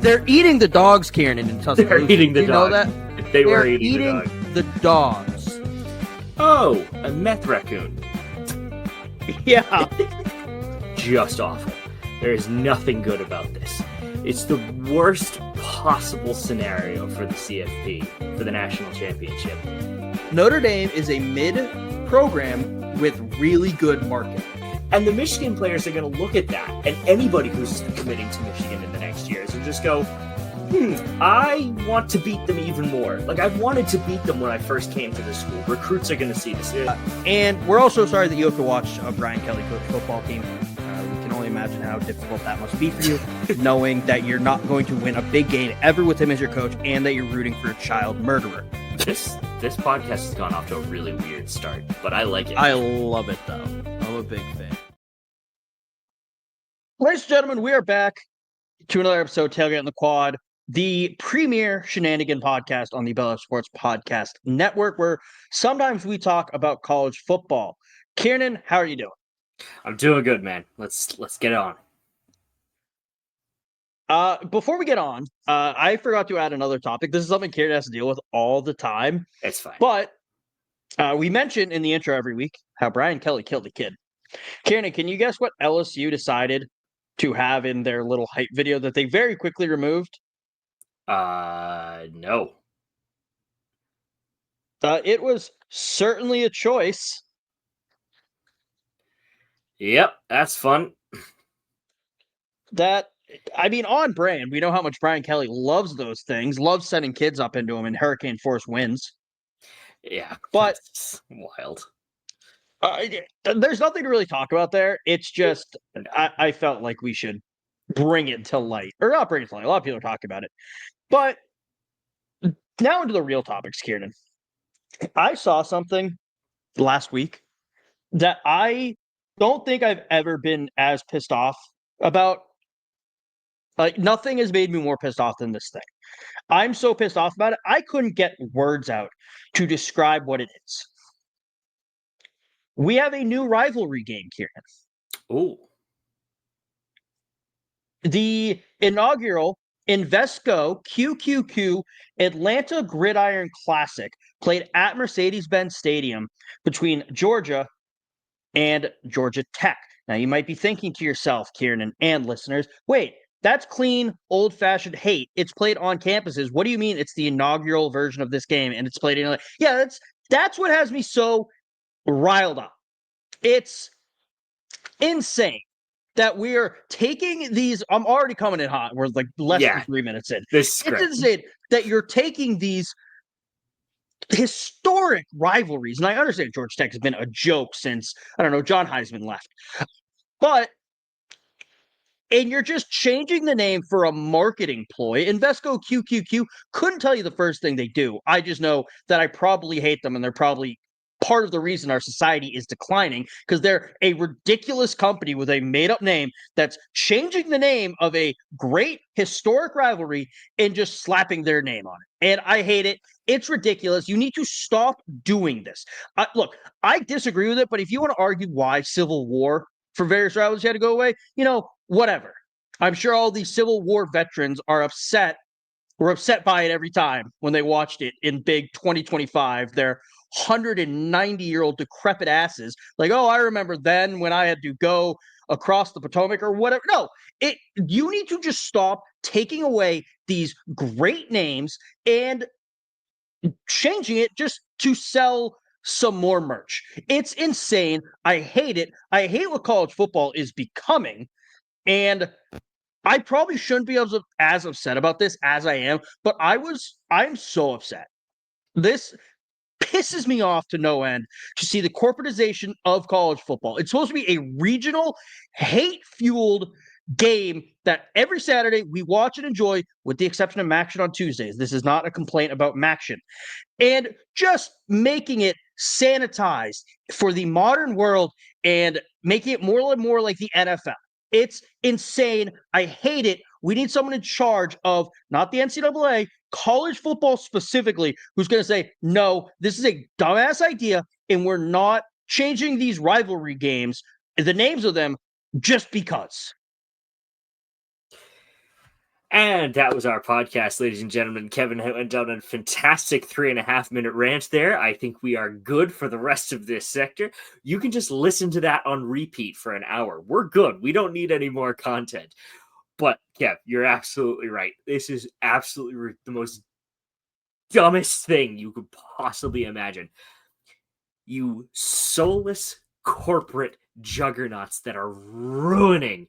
They're eating the dogs, Kieran, in Tuscaloosa. They're eating the dogs. You know dog. that? They were They're eating the dogs. Oh, a meth raccoon. Yeah. Just awful. There is nothing good about this. It's the worst possible scenario for the CFP, for the national championship. Notre Dame is a mid-program with really good marketing. And the Michigan players are going to look at that, and anybody who's committing to Michigan in the next years will just go, I want to beat them even more. Like, I wanted to beat them when I first came to the school. Recruits are going to see this. And we're also sorry that you have to watch a Brian Kelly coach football team. We can only imagine how difficult that must be for you, knowing that you're not going to win a big game ever with him as your coach, and that you're rooting for a child murderer. This podcast has gone off to a really weird start, but I like it. I love it, though. I'm a big fan. Ladies and gentlemen, we are back to another episode of Tailgate on the Quad, the premier shenanigan podcast on the Bell Sports Podcast Network, where sometimes we talk about college football. Kieran, how are you doing? I'm doing good, man. Let's get on. Before we get on, I forgot to add another topic. This is something Kieran has to deal with all the time. It's fine. But we mention in the intro every week how Brian Kelly killed a kid. Kieran, can you guess what LSU decided to have in their little hype video that they very quickly removed? No. It was certainly a choice. Yep, that's fun. On brand. We know how much Brian Kelly loves those things, loves setting kids up into them in hurricane force winds. Yeah, but that's wild. There's nothing to really talk about there. It's just I felt like we should bring it to light, or not bring it to light. A lot of people are talking about it, but now into the real topics, Kieran. I saw something last week that I don't think I've ever been as pissed off about. Like, nothing has made me more pissed off than this thing. I'm so pissed off about it, I couldn't get words out to describe what it is. We have a new rivalry game, Kieran. Ooh. The inaugural Invesco QQQ Atlanta Gridiron Classic played at Mercedes-Benz Stadium between Georgia and Georgia Tech. Now, you might be thinking to yourself, Kieran, and listeners, wait, that's clean, old-fashioned hate. It's played on campuses. What do you mean it's the inaugural version of this game and it's played in... Yeah, that's what has me so riled up. It's insane that we're taking these... I'm already coming in hot. We're like less than 3 minutes in. It's insane that you're taking these historic rivalries. And I understand Georgia Tech has been a joke since, I don't know, John Heisman left. And you're just changing the name for a marketing ploy. Invesco QQQ, couldn't tell you the first thing they do. I just know that I probably hate them, and they're probably part of the reason our society is declining, because they're a ridiculous company with a made-up name that's changing the name of a great historic rivalry and just slapping their name on it. And I hate it. It's ridiculous. You need to stop doing this. Look, I disagree with it, but if you want to argue why Civil War for various rivalries had to go away, whatever. I'm sure all these Civil War veterans are upset. Were upset by it every time when they watched it in big 2025. They're 190-year-old decrepit asses. Like, oh, I remember then when I had to go across the Potomac or whatever. No, you need to just stop taking away these great names and changing it just to sell some more merch. It's insane. I hate it. I hate what college football is becoming. And I probably shouldn't be as upset about this as I am, but I'm so upset. This pisses me off to no end to see the corporatization of college football. It's supposed to be a regional, hate-fueled game that every Saturday we watch and enjoy, with the exception of MACtion on Tuesdays. This is not a complaint about MACtion. And just making it sanitized for the modern world and making it more and more like the NFL. It's insane. I hate it. We need someone in charge of, not the NCAA, college football specifically, who's going to say, no, this is a dumbass idea, and we're not changing these rivalry games, the names of them, just because. And that was our podcast, ladies and gentlemen. Kevin went down a fantastic 3.5-minute rant there. I think we are good for the rest of this sector. You can just listen to that on repeat for an hour. We're good. We don't need any more content. But, Kev, you're absolutely right. This is absolutely the most dumbest thing you could possibly imagine. You soulless corporate juggernauts that are ruining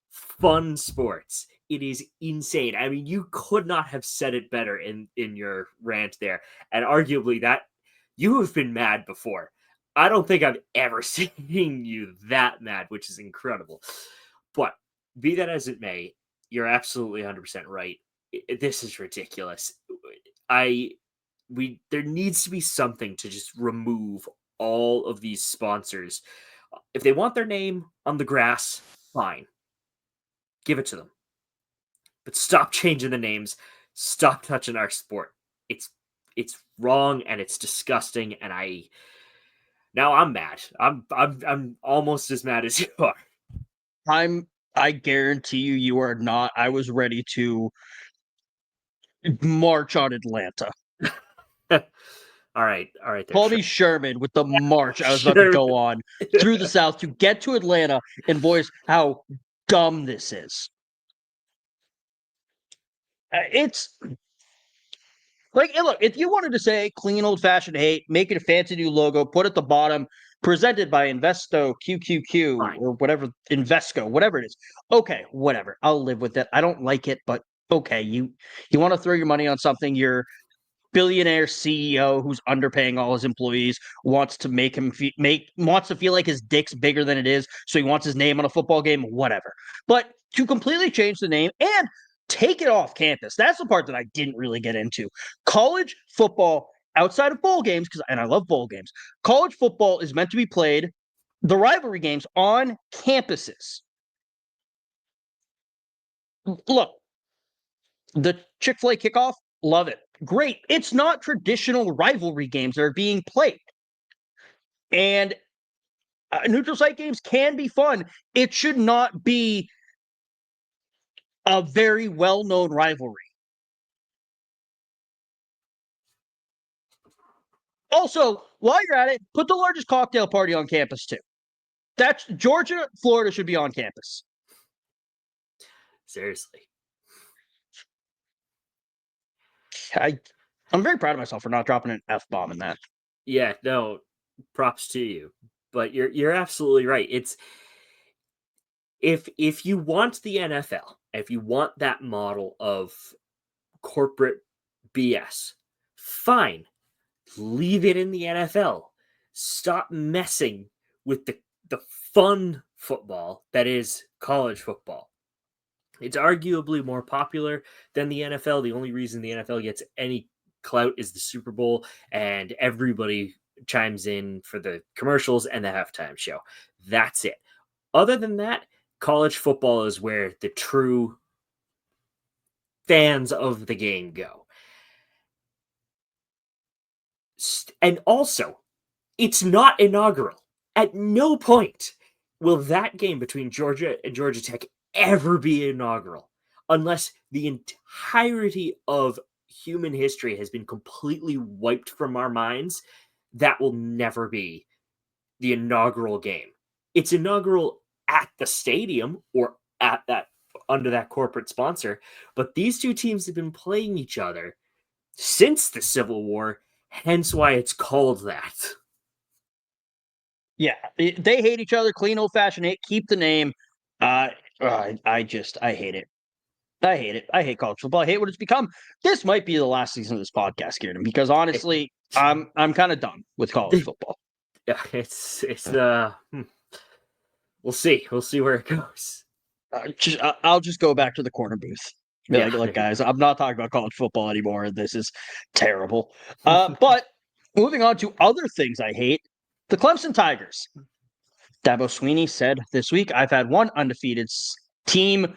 fun sports. It is insane. I mean, you could not have said it better in your rant there. And arguably that you have been mad before. I don't think I've ever seen you that mad, which is incredible. But be that as it may, you're absolutely 100% right. This is ridiculous. There needs to be something to just remove all of these sponsors. If they want their name on the grass, fine. Give it to them. But stop changing the names. Stop touching our sport. It's wrong and it's disgusting, and I'm mad. I'm almost as mad as you are. I guarantee you are not. I was ready to march on Atlanta. All right. Call me Sherman with the march I was about to go on through the South to get to Atlanta and voice how dumb this is. It's like, look, if you wanted to say clean old-fashioned hate, make it a fancy new logo, put at the bottom, presented by Investo QQQ Fine. or whatever, Invesco, whatever it is. Okay, whatever. I'll live with it. I don't like it, but okay, you want to throw your money on something, you're billionaire CEO who's underpaying all his employees wants to wants to feel like his dick's bigger than it is, so he wants his name on a football game, whatever. But to completely change the name and take it off campus, that's the part that I didn't really get into. College football outside of bowl games, and I love bowl games, college football is meant to be played, the rivalry games, on campuses. Look, the Chick-fil-A kickoff, love it. Great. It's not traditional rivalry games that are being played. And neutral site games can be fun. It should not be a very well-known rivalry. Also, while you're at it, put the largest cocktail party on campus too. That's Georgia, Florida should be on campus. Seriously. I'm very proud of myself for not dropping an F-bomb in that. Yeah, no, props to you. But you're absolutely right. It's if you want the NFL, if you want that model of corporate BS, fine. Leave it in the NFL. Stop messing with the fun football that is college football. It's arguably more popular than the NFL. The only reason the NFL gets any clout is the Super Bowl, and everybody chimes in for the commercials and the halftime show. That's it. Other than that, college football is where the true fans of the game go. And also, it's not inaugural. At no point will that game between Georgia and Georgia Tech ever be inaugural, unless the entirety of human history has been completely wiped from our minds. That will never be the inaugural game. It's inaugural at the stadium or at that under that corporate sponsor, but these two teams have been playing each other since the Civil War, hence why it's called that. Yeah, they hate each other. Clean old-fashioned hate. Keep the name. I hate it. I hate it. I hate college football. I hate what it's become. This might be the last season of this podcast, Kieran, because honestly, I'm kind of done with college football. Yeah, we'll see. We'll see where it goes. I'll just go back to the corner booth. Like, guys, I'm not talking about college football anymore. This is terrible. But moving on to other things I hate, the Clemson Tigers. Dabo Swinney said this week, I've had one undefeated team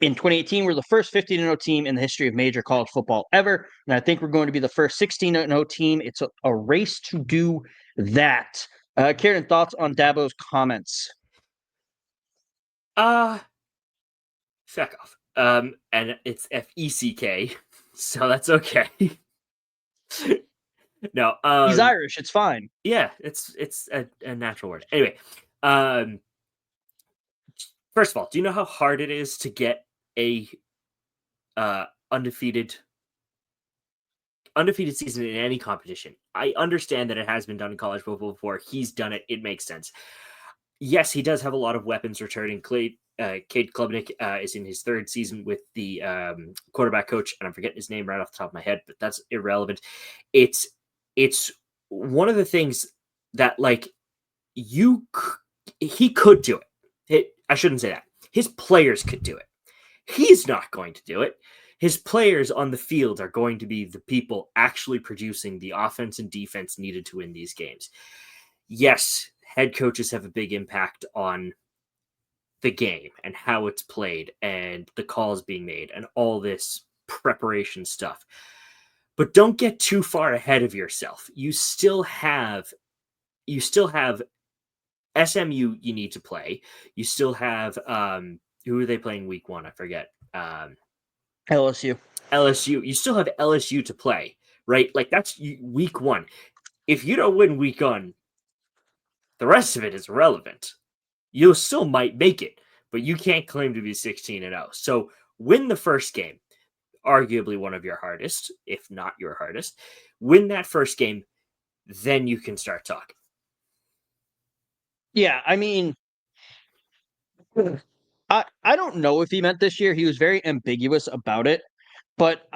in 2018. We're the first 15-0 team in the history of major college football ever. And I think we're going to be the first 16-0 team. It's a race to do that. Kieran, thoughts on Dabo's comments? Feck off. And it's FECK, so that's okay. No, He's Irish. It's fine. yeah, it's a natural word. Anyway, first of all, do you know how hard it is to get a undefeated season in any competition? I understand that it has been done in college football before. He's done it. It makes sense. Yes, he does have a lot of weapons returning. Cade Klubnik is in his third season with the quarterback coach, and I'm forgetting his name right off the top of my head, but that's irrelevant. It's one of the things that, like, he could do it. I shouldn't say that. His players could do it. He's not going to do it. His players on the field are going to be the people actually producing the offense and defense needed to win these games. Yes, head coaches have a big impact on the game and how it's played and the calls being made and all this preparation stuff. But don't get too far ahead of yourself. You still have SMU you need to play. You still have who are they playing week 1? I forget. LSU. LSU. You still have LSU to play, right? Like, that's week 1. If you don't win week 1, the rest of it is irrelevant. You still might make it, but you can't claim to be 16-0. So win the first game, arguably one of your hardest, if not your hardest. Win that first game, then you can start talking. Yeah, I mean, I don't know if he meant this year. He was very ambiguous about it, but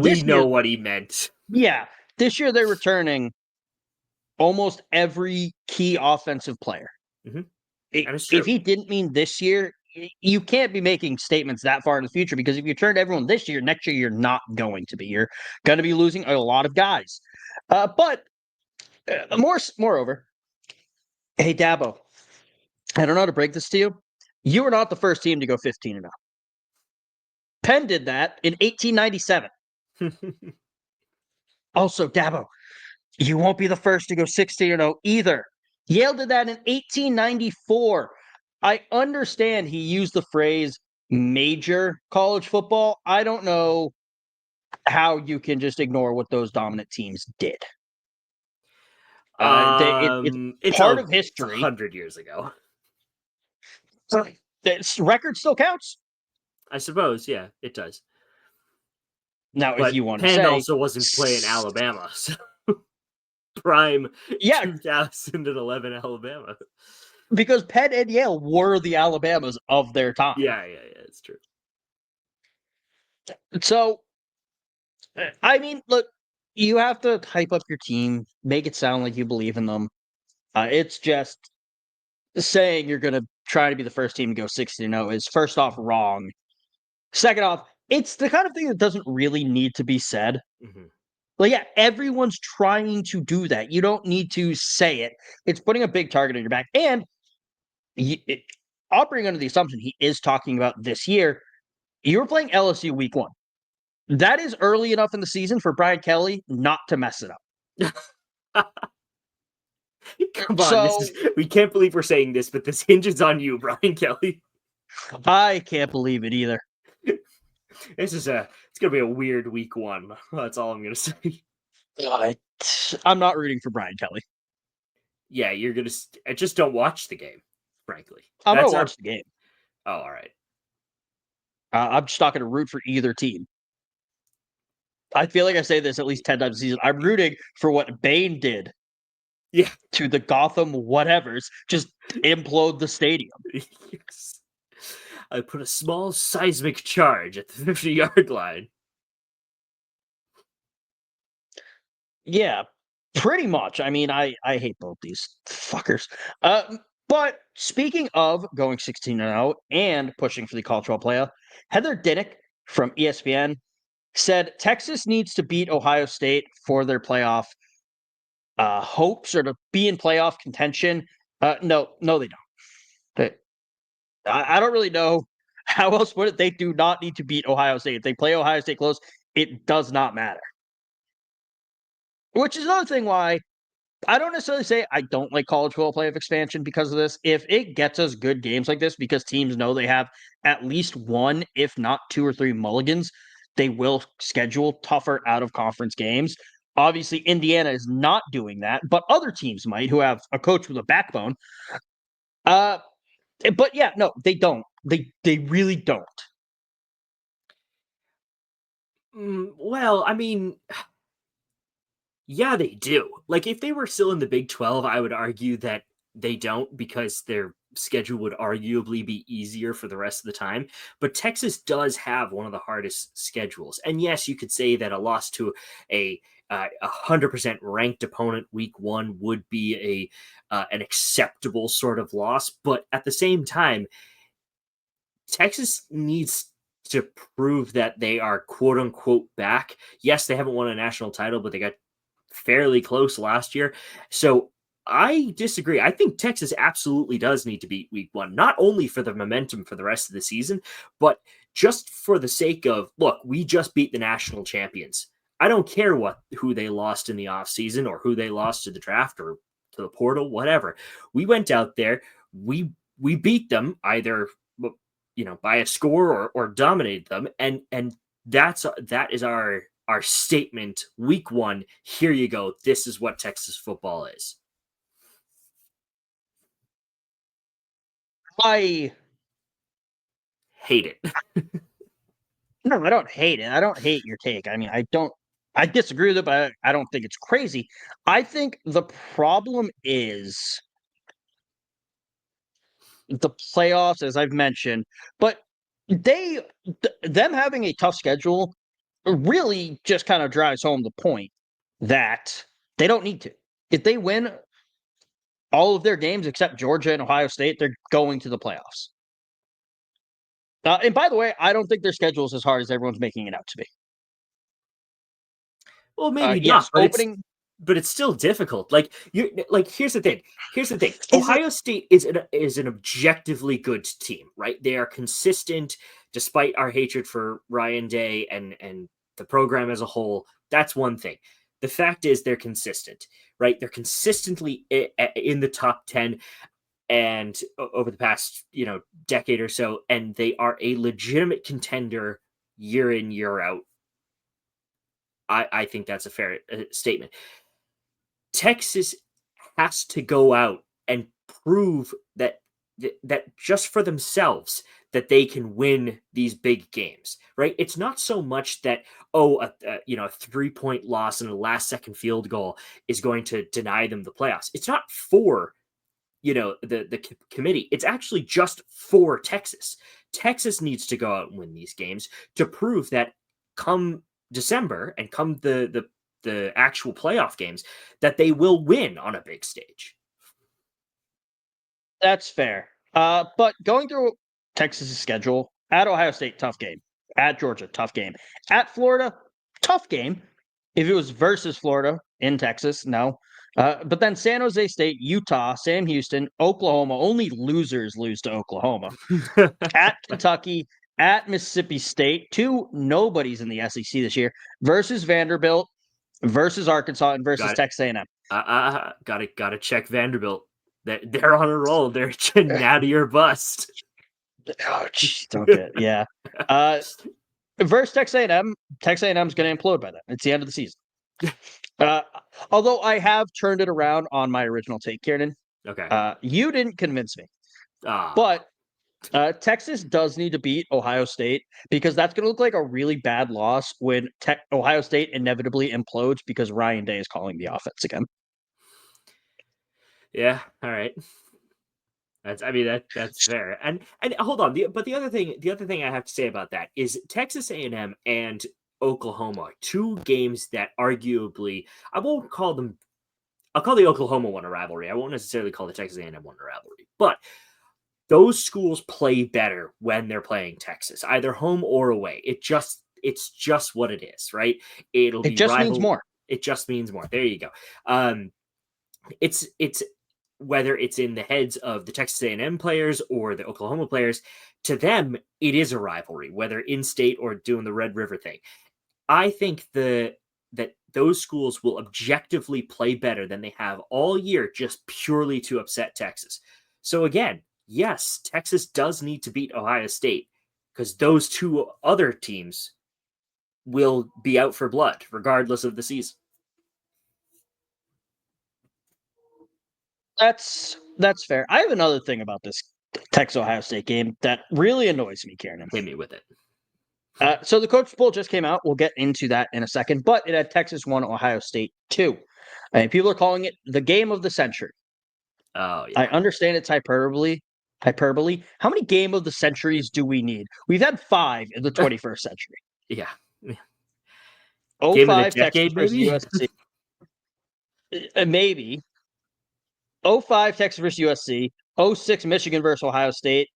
we know what he meant. Yeah, this year they're returning almost every key offensive player. Mm-hmm. If he didn't mean this year, you can't be making statements that far in the future, because if you turned everyone this year, next year you're not going to be. You're going to be losing a lot of guys. But moreover, hey, Dabo, I don't know how to break this to you. You are not the first team to go 15-0. Penn did that in 1897. Also, Dabo, you won't be the first to go 16-0 either. Yale did that in 1894. I understand he used the phrase major college football. I don't know how you can just ignore what those dominant teams did. It's part of history. 100 years ago. This record still counts. I suppose, yeah, it does. Now, but if you want Penn to say, also wasn't playing Alabama, so prime 2011 Alabama. Because Penn and Yale were the Alabamas of their time. Yeah, it's true. So, I mean, look, you have to hype up your team, make it sound like you believe in them. It's just saying you're going to try to be the first team to go 16-0 is, first off, wrong. Second off, it's the kind of thing that doesn't really need to be said. Mm-hmm. Like, yeah, everyone's trying to do that. You don't need to say it. It's putting a big target on your back. And operating under the assumption he is talking about this year, you were playing LSU week 1. That is early enough in the season for Brian Kelly not to mess it up. Come on, we can't believe we're saying this, but this hinges on you, Brian Kelly. I can't believe it either. It's gonna be a weird week 1. That's all I'm gonna say. I'm not rooting for Brian Kelly. Yeah, you're gonna just don't watch the game, frankly. I'm gonna watch the game. Oh, all right. I'm just not gonna root for either team. I feel like I say this at least 10 times a season. I'm rooting for what Bane did. Yeah. To the Gotham whatevers, just implode the stadium. Yes. I put a small seismic charge at the 50-yard line. Yeah, pretty much. I mean, I hate both these fuckers. But speaking of going 16-0 and pushing for the cultural playoff, Heather Dinnick from ESPN said Texas needs to beat Ohio State for their playoff hopes, or to be in playoff contention. No, they don't. I don't really know how else put it. They do not need to beat Ohio State. If they play Ohio State close, it does not matter. Which is another thing why I don't necessarily say I don't like college football playoff expansion because of this. If it gets us good games like this, because teams know they have at least one, if not two or three mulligans, they will schedule tougher out of conference games. Obviously, Indiana is not doing that, but other teams might who have a coach with a backbone. Uh, but yeah, no, they don't. They really don't. Well, I mean, yeah, they do. Like, if they were still in the Big 12, I would argue that they don't because their schedule would arguably be easier for the rest of the time. But Texas does have one of the hardest schedules. And yes, you could say that a loss to a 100% ranked opponent week one would be an acceptable sort of loss. But at the same time, Texas needs to prove that they are quote unquote back. Yes, they haven't won a national title, but they got fairly close last year. So I disagree. I think Texas absolutely does need to beat week one, not only for the momentum for the rest of the season, but just for the sake of, look, we just beat the national champions. I don't care who they lost in the offseason or who they lost to the draft or to the portal, whatever. We went out there, we beat them either by a score or dominated them, and that is our statement week one. Here you go. This is what Texas football is. I hate it. No, I don't hate it. I don't hate your take. I mean, I disagree with it, but I don't think it's crazy. I think the problem is the playoffs, as I've mentioned, but them having a tough schedule really just kind of drives home the point that they don't need to. If they win all of their games except Georgia and Ohio State, they're going to the playoffs. And by the way, I don't think their schedule is as hard as everyone's making it out to be. Well, maybe yes, not, but it's still difficult. Here's the thing. Ohio State is an objectively good team, right? They are consistent despite our hatred for Ryan Day and the program as a whole. That's one thing. The fact is they're consistent, right? They're consistently in the top 10 and over the past, decade or so, and they are a legitimate contender year in, year out. I think that's a fair statement. Texas has to go out and prove that just for themselves that they can win these big games, right? It's not so much that a 3-point loss and a last-second field goal is going to deny them the playoffs. It's not for the committee. It's actually just for Texas. Texas needs to go out and win these games to prove that come December and come the actual playoff games that they will win on a big stage. That's fair. But going through Texas's schedule, at Ohio State, tough game. At Georgia, tough game. At Florida, tough game. If it was versus Florida in Texas, no. But then San Jose State, Utah, Sam Houston, Oklahoma. Only losers lose to Oklahoma. At Kentucky, at Mississippi State, two nobodies in the SEC this year, versus Vanderbilt, versus Arkansas, and versus Texas A&M. Gotta check Vanderbilt. They're on a roll. They're natty or bust. Oh, jeez, okay, yeah. Versus Texas A&M, Texas A&M is going to implode by then. It's the end of the season. Although I have turned it around on my original take, Kieran. Okay. You didn't convince me. But Texas does need to beat Ohio State because that's going to look like a really bad loss when Ohio State inevitably implodes because Ryan Day is calling the offense again. Yeah. All right. That's fair. And hold on. The other thing I have to say about that is Texas A&M and Oklahoma, two games that arguably I'll call the Oklahoma one a rivalry. I won't necessarily call the Texas A&M one a rivalry, but those schools play better when they're playing Texas, either home or away. It's just what it is, right? It just means more. It just means more. There you go. It's whether it's in the heads of the Texas A&M players or the Oklahoma players, to them, it is a rivalry, whether in-state or doing the Red River thing. I think the that those schools will objectively play better than they have all year just purely to upset Texas. So again, yes, Texas does need to beat Ohio State because those two other teams will be out for blood regardless of the season. That's fair. I have another thing about this Texas Ohio State game that really annoys me, Kieran. Hit me with it. So the Coach Poll just came out. We'll get into that in a second, but it had Texas 1, Ohio State 2. And people are calling it the game of the century. Oh, yeah. I understand it's hyperbole. How many game of the centuries do we need? We've had 5 in the 21st century. Yeah. 05 Texas versus USC. Maybe. 05 Texas versus USC. 06 Michigan versus Ohio State.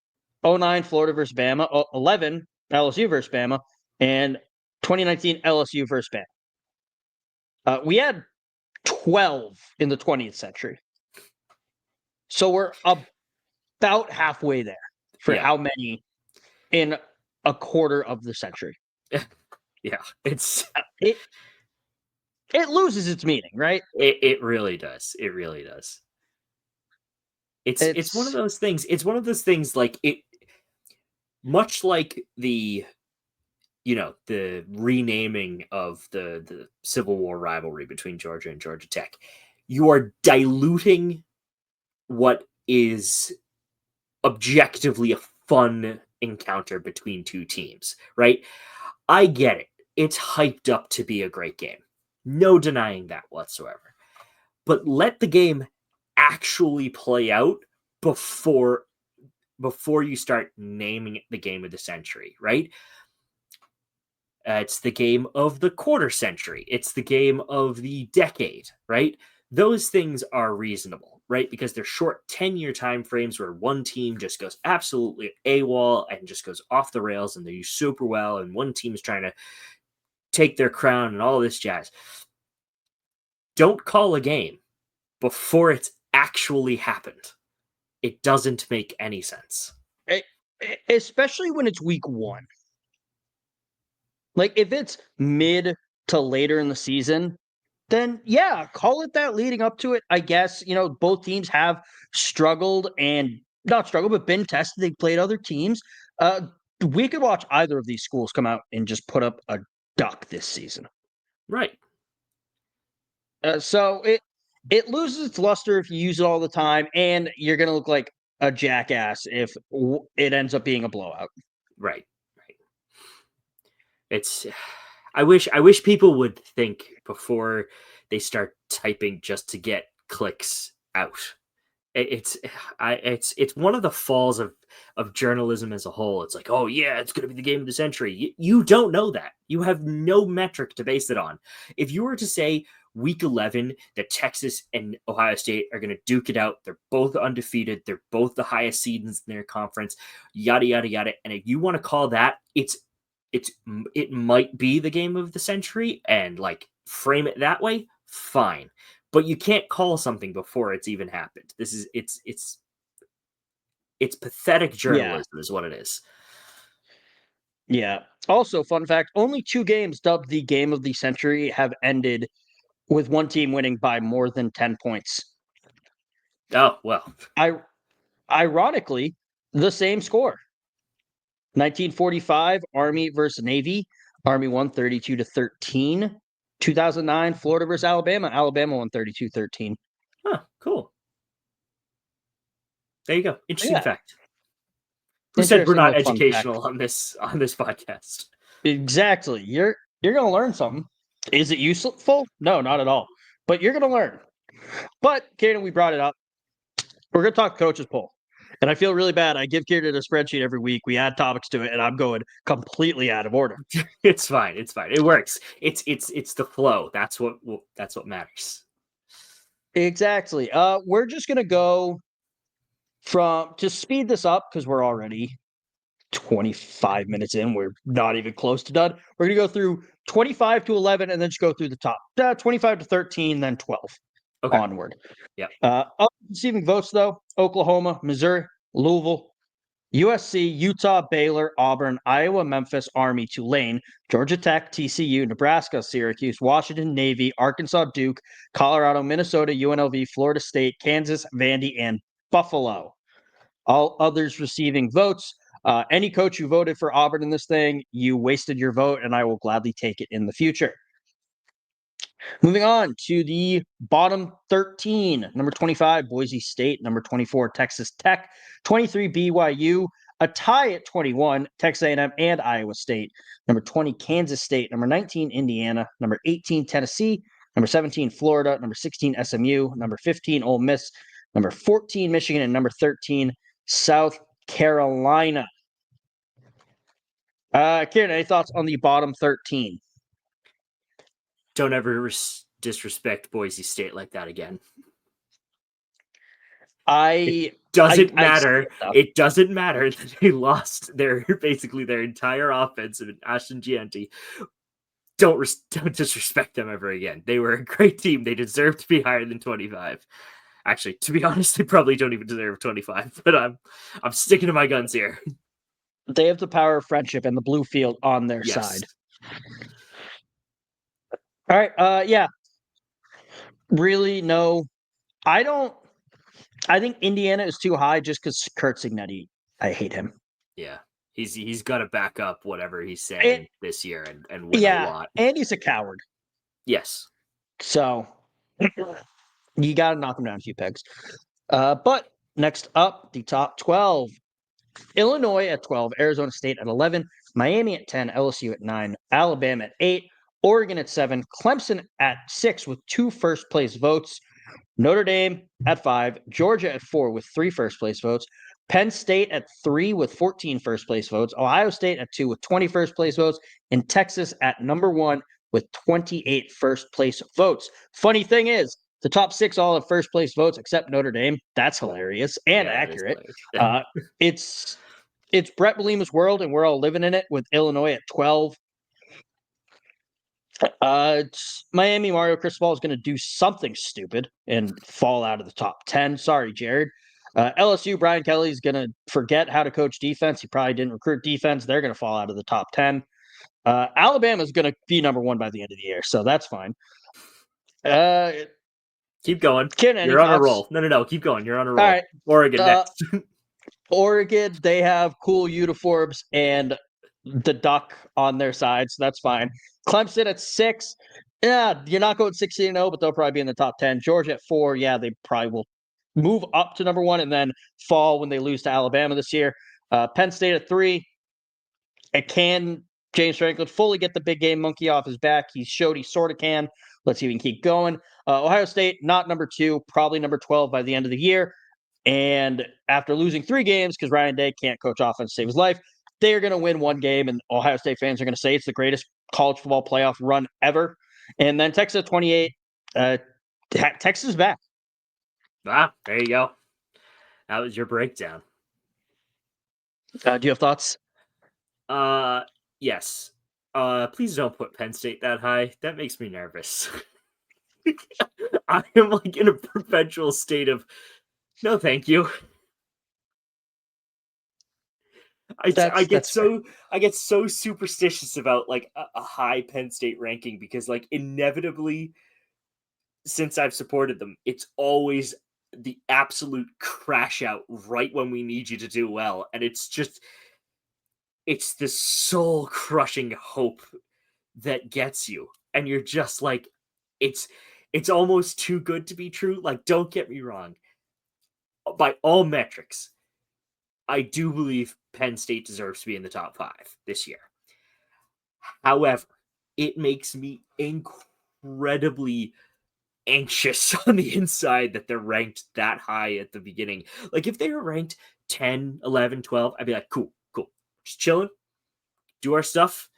09 Florida versus Bama. 11 LSU versus Bama. And 2019 LSU versus Bama. We had 12 in the 20th century. So we're about halfway there for how many in a quarter of the century. Yeah, it's it loses its meaning, right? It really does. It really does. It's one of those things. It's one of those things like it, much like the renaming of the Civil War rivalry between Georgia and Georgia Tech. You are diluting what is objectively a fun encounter between two teams, right? I get it. It's hyped up to be a great game. No denying that whatsoever. But let the game actually play out before you start naming it the game of the century, right? It's the game of the quarter century. It's the game of the decade, right? Those things are reasonable, right? Because they're short 10-year time frames where one team just goes absolutely AWOL and just goes off the rails and they do super well, and one team is trying to take their crown and all this jazz. Don't call a game before it's actually happened. It doesn't make any sense. Especially when it's week 1. Like, if it's mid to later in the season, then yeah, call it that leading up to it. I guess, both teams have struggled and not struggled, but been tested. They've played other teams. We could watch either of these schools come out and just put up a duck this season. Right. So it loses its luster if you use it all the time, and you're going to look like a jackass if it ends up being a blowout. Right. I wish people would think before they start typing just to get clicks out. It's one of the falls of journalism as a whole. It's like, oh yeah, it's going to be the game of the century. You don't know that. You have no metric to base it on. If you were to say week 11 that Texas and Ohio State are going to duke it out, they're both undefeated, they're both the highest seeds in their conference, yada yada yada, and if you want to call that, it might be the game of the century and like frame it that way, fine. But you can't call something before it's even happened. It's pathetic journalism is what it is. Yeah. Also, fun fact, only 2 games dubbed the game of the century have ended with one team winning by more than 10 points. Oh, well. Ironically, the same score. 1945, Army versus Navy. Army won 32-13. 2009, Florida versus Alabama. Alabama won 32-13. Huh, cool. There you go. Interesting fact. Who said we're not educational on this podcast? Exactly. You're going to learn something. Is it useful? No, not at all. But you're going to learn. But, Kaden, we brought it up. We're going to talk coaches poll. And I feel really bad. I give Kieran a spreadsheet every week. We add topics to it, and I'm going completely out of order. It's fine. It works. It's the flow. That's what matters. Exactly. We're just going to go to speed this up because we're already 25 minutes in. We're not even close to done. We're going to go through 25 to 11 and then just go through the top. 25 to 13, then 12 onward. Yeah. Up receiving votes, though, Oklahoma, Missouri, Louisville, USC, Utah, Baylor, Auburn, Iowa, Memphis, Army, Tulane, Georgia Tech, TCU, Nebraska, Syracuse, Washington, Navy, Arkansas, Duke, Colorado, Minnesota, UNLV, Florida State, Kansas, Vandy, and Buffalo. All others receiving votes. Any coach who voted for Auburn in this thing, you wasted your vote, and I will gladly take it in the future. Moving on to the bottom 13. Number 25, Boise State. Number 24, Texas Tech. 23, BYU. A tie at 21, Texas A&M and Iowa State. Number 20, Kansas State. Number 19, Indiana. Number 18, Tennessee. Number 17, Florida. Number 16, SMU. Number 15, Ole Miss. Number 14, Michigan. And number 13, South Carolina. Kieran, any thoughts on the bottom 13? Don't ever disrespect Boise State like that again. It doesn't matter that they lost basically their entire offense and Ashton Gianti. Don't disrespect them ever again. They were a great team. They deserve to be higher than 25. Actually, to be honest, they probably don't even deserve 25. But I'm sticking to my guns here. They have the power of friendship and the blue field on their side. All right. Yeah. Really, no. I think Indiana is too high just because Kurt Signetti. I hate him. Yeah. He's got to back up whatever he's saying this year and win a lot. And he's a coward. Yes. So you got to knock him down a few pegs. But next up, the top 12. Illinois at 12, Arizona State at 11, Miami at 10, LSU at 9, Alabama at 8, Oregon at 7, Clemson at 6 with 2 first-place votes, Notre Dame at 5, Georgia at 4 with 3 first-place votes, Penn State at 3 with 14 first-place votes, Ohio State at 2 with 20 first-place votes, and Texas at number 1 with 28 first-place votes. Funny thing is, the top 6 all have first-place votes except Notre Dame. That's hilarious and accurate. It's Brett Bielema's world, and we're all living in it with Illinois at 12. Miami Mario Cristobal is going to do something stupid and fall out of the top 10. Sorry, Jared. LSU, Brian Kelly is going to forget how to coach defense. He probably didn't recruit defense. They're going to fall out of the top 10. Alabama is going to be number 1 by the end of the year, so that's fine. Keep going. You're on a roll. No. Keep going. You're on a roll. All right. Oregon next. Oregon, they have cool uniforms and the duck on their side, so that's fine. Clemson at 6. Yeah, you're not going 16-0, but they'll probably be in the top 10. Georgia at 4. Yeah, they probably will move up to number 1 and then fall when they lose to Alabama this year. Penn State at 3. Can James Franklin fully get the big game monkey off his back? He showed he sort of can. Let's see if he can keep going. Ohio State, not number 2, probably number 12 by the end of the year. And after losing 3 games, because Ryan Day can't coach offense to save his life, they are going to win 1 game, and Ohio State fans are going to say it's the greatest college football playoff run ever. And then Texas at 28. Texas is back. There you go. That was your breakdown. Do you have thoughts? Yes. Please don't put Penn State that high. That makes me nervous. I am like in a perpetual state of no, thank you. I get so superstitious about like a high Penn State ranking because like inevitably since I've supported them, it's always the absolute crash out right when we need you to do well. And it's this soul crushing hope that gets you. And you're just like, it's almost too good to be true. Like, don't get me wrong. By all metrics, I do believe Penn State deserves to be in the top 5 this year. However, it makes me incredibly anxious on the inside that they're ranked that high at the beginning. Like, if they were ranked 10, 11, 12, I'd be like, cool. Just chilling, do our stuff,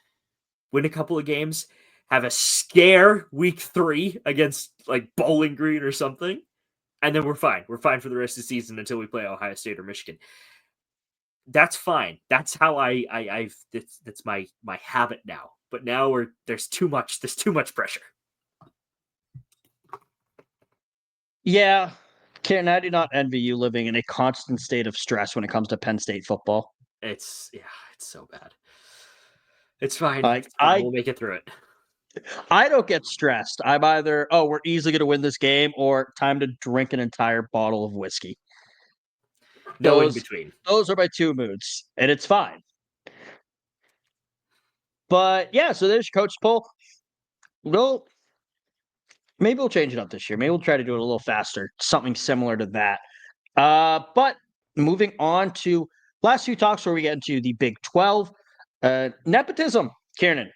win a couple of games, have a scare week 3 against, like, Bowling Green or something, and then we're fine. We're fine for the rest of the season until we play Ohio State or Michigan. That's fine. That's how that's my habit now. But now there's too much pressure. Yeah, Karen, I do not envy you living in a constant state of stress when it comes to Penn State football. It's so bad. It's fine. Like It's fine. We'll make it through it. I don't get stressed. I'm either, oh, we're easily going to win this game, or time to drink an entire bottle of whiskey. No in between. Those are my two moods, and it's fine. But yeah, so there's your coach poll. Maybe we'll change it up this year. Maybe we'll try to do it a little faster, something similar to that. But moving on to last few talks where we get into the Big 12. Nepotism, Kiernan.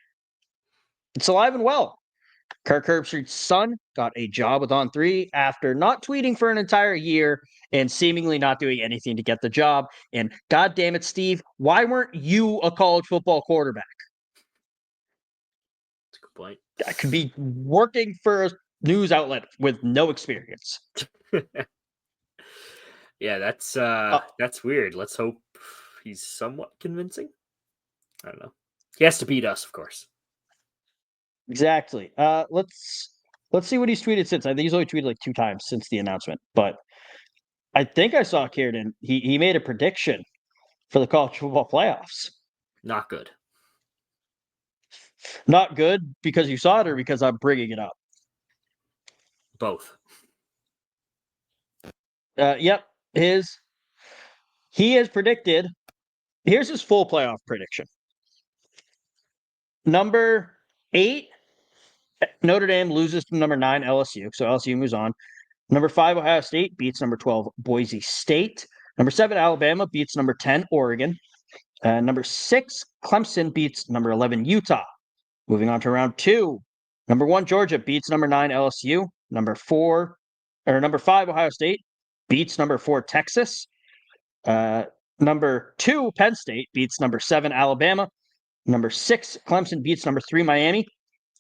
It's alive and well. Kirk Herbstreit's son got a job with On3 after not tweeting for an entire year and seemingly not doing anything to get the job. And God damn it, Steve, why weren't you a college football quarterback? That's a good point. I could be working for a news outlet with no experience. Yeah, that's weird. Let's hope he's somewhat convincing. I don't know. He has to beat us, of course. Exactly. Let's see what he's tweeted since. I think he's only tweeted like 2 times since the announcement, but I think I saw Kieran. He made a prediction for the college football playoffs. Not good. Not good because you saw it, or because I'm bringing it up? Both. Yep. He has predicted. Here's his full playoff prediction. Number 8, Notre Dame loses to number 9, LSU. So LSU moves on. Number 5, Ohio State beats number 12, Boise State. Number 7, Alabama beats number 10, Oregon. Number 6, Clemson beats number 11, Utah. Moving on to round 2. Number 1, Georgia beats number 9, LSU. Number 5, Ohio State beats number 4, Texas. Number 2, Penn State beats number 7, Alabama. Number 6, Clemson beats number 3, Miami.